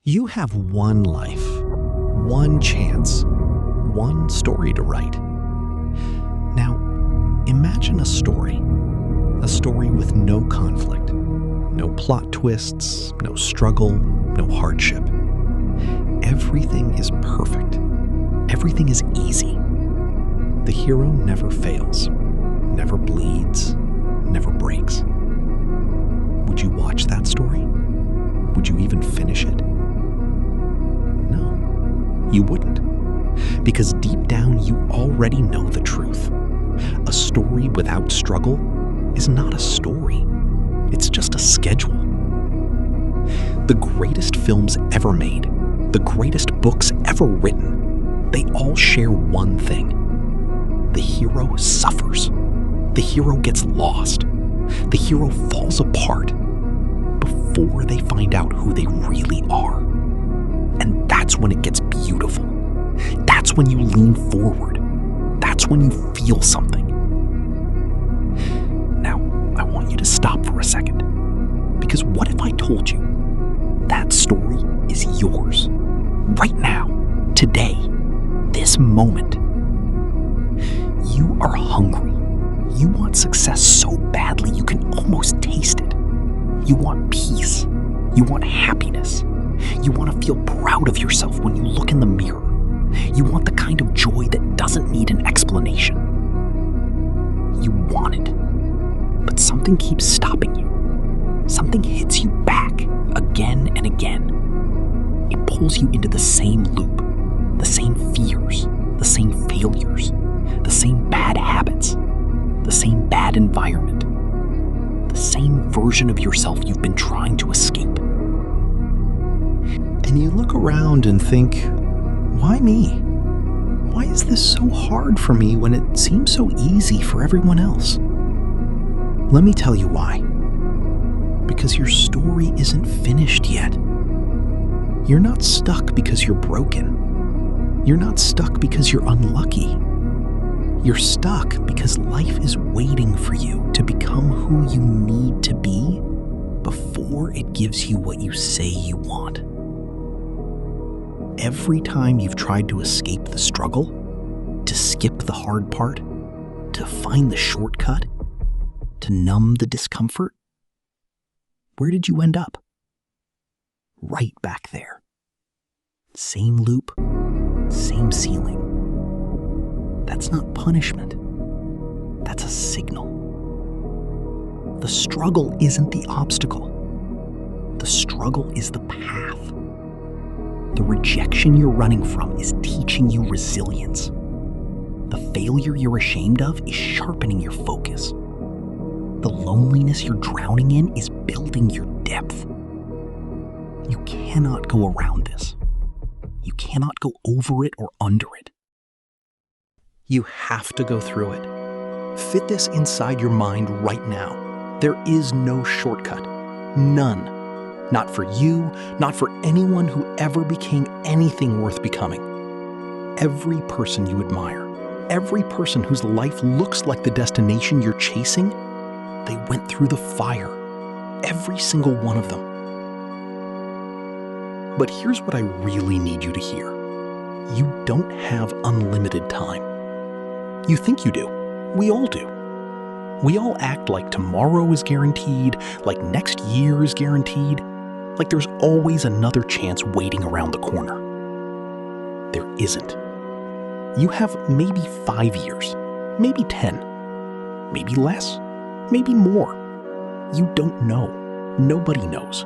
You have one life, one chance, one story to write. Now, imagine a story with no conflict, no plot twists, no struggle, no hardship. Everything is perfect. Everything is easy. The hero never fails, never bleeds, never breaks. Would you watch that story? Would you even finish it? No, you wouldn't. Because deep down, you already know the truth. A story without struggle is not a story. It's just a schedule. The greatest films ever made, the greatest books ever written, they all share one thing. The hero suffers. The hero gets lost. The hero falls apart before they find out who they really are. And that's when it gets beautiful. That's when you lean forward. That's when you feel something. Now, I want you to stop for a second. Because what if I told you that story is yours? Right now, today, this moment. You are hungry. You want success so badly you can almost taste it. You want peace. You want happiness. You want to feel proud of yourself when you look in the mirror. You want the kind of joy that doesn't need an explanation. You want it. But something keeps stopping you. Something hits you back again and again. It pulls you into the same loop, the same fears, the same failures, the same bad habits, the same bad environment, the same version of yourself you've been trying to escape. And you look around and think, why me? Why is this so hard for me when it seems so easy for everyone else? Let me tell you why. Because your story isn't finished yet. You're not stuck because you're broken. You're not stuck because you're unlucky. You're stuck because life is waiting for you to become who you need to be before it gives you what you say you want. Every time you've tried to escape the struggle, to skip the hard part, to find the shortcut, to numb the discomfort, where did you end up? Right back there. Same loop, same ceiling. That's not punishment. That's a signal. The struggle isn't the obstacle. The struggle is the path. The rejection you're running from is teaching you resilience. The failure you're ashamed of is sharpening your focus. The loneliness you're drowning in is building your depth. You cannot go around this. You cannot go over it or under it. You have to go through it. Fit this inside your mind right now. There is no shortcut. None. Not for you, not for anyone who ever became anything worth becoming. Every person you admire, every person whose life looks like the destination you're chasing, they went through the fire. Every single one of them. But here's what I really need you to hear. You don't have unlimited time. You think you do. We all do. We all act like tomorrow is guaranteed, like next year is guaranteed, like there's always another chance waiting around the corner. There isn't. You have maybe 5 years, maybe 10, maybe less, maybe more. You don't know. Nobody knows.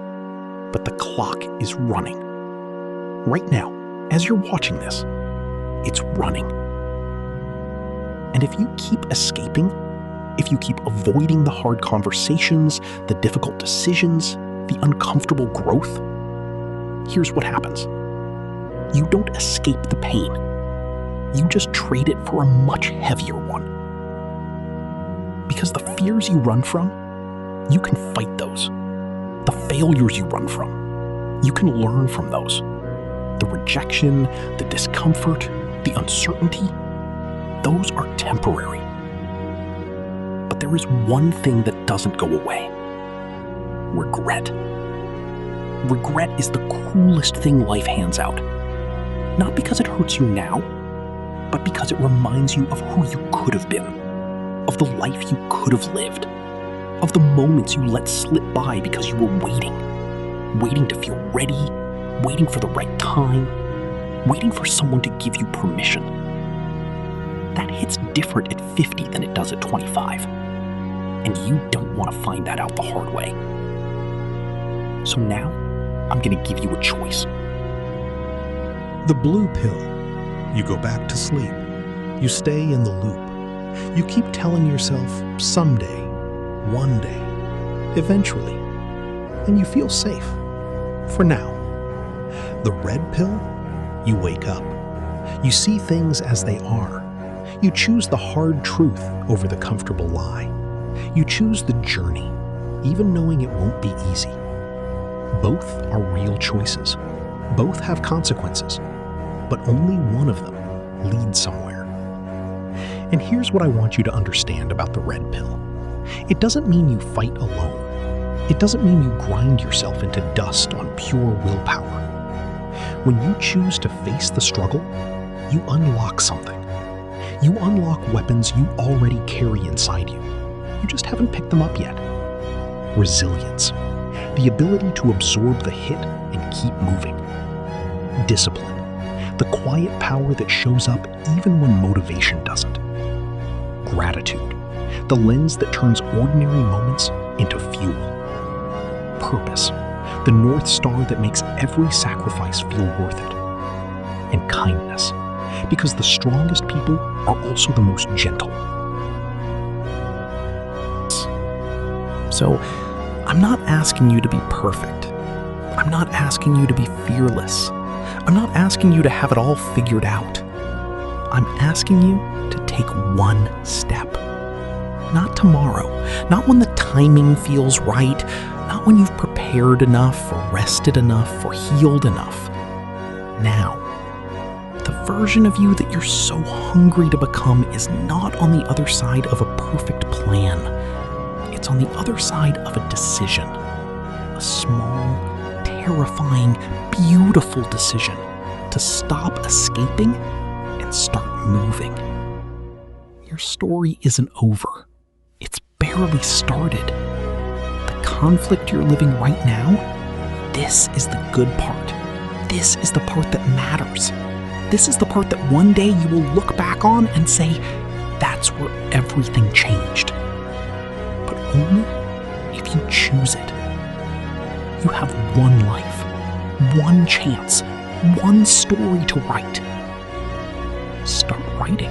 But the clock is running. Right now, as you're watching this, it's running. And if you keep escaping, if you keep avoiding the hard conversations, the difficult decisions, the uncomfortable growth, here's what happens. You don't escape the pain. You just trade it for a much heavier one. Because the fears you run from, you can fight those. The failures you run from, you can learn from those. The rejection, the discomfort, the uncertainty, those are temporary. But there is one thing that doesn't go away. Regret. regret is the cruelest thing life hands out. Not because it hurts you now, but because it reminds you of who you could have been, of the life you could have lived, of the moments you let slip by because you were waiting to feel ready, waiting for the right time, waiting for someone to give you permission. That hits different at 50 than it does at 25. And you don't want to find that out the hard way. So now, I'm going to give you a choice. The blue pill. You go back to sleep. You stay in the loop. You keep telling yourself, someday, one day, eventually. And you feel safe. For now. The red pill. You wake up. You see things as they are. You choose the hard truth over the comfortable lie. You choose the journey, even knowing it won't be easy. Both are real choices. Both have consequences, but only one of them leads somewhere. And here's what I want you to understand about the red pill. It doesn't mean you fight alone. It doesn't mean you grind yourself into dust on pure willpower. When you choose to face the struggle, you unlock something. You unlock weapons you already carry inside you. You just haven't picked them up yet. Resilience. The ability to absorb the hit and keep moving. Discipline. The quiet power that shows up even when motivation doesn't. Gratitude. The lens that turns ordinary moments into fuel. Purpose. The North Star that makes every sacrifice feel worth it. And kindness. Because the strongest people are also the most gentle. So, I'm not asking you to be perfect. I'm not asking you to be fearless. I'm not asking you to have it all figured out. I'm asking you to take one step. Not tomorrow, not when the timing feels right, not when you've prepared enough or rested enough or healed enough. Now. The version of you that you're so hungry to become is not on the other side of a perfect plan. It's on the other side of a decision. A small, terrifying, beautiful decision to stop escaping and start moving. Your story isn't over. It's barely started. The conflict you're living right now, this is the good part. This is the part that matters. This is the part that one day you will look back on and say, that's where everything changed. But only if you choose it. You have one life, one chance, one story to write. Start writing.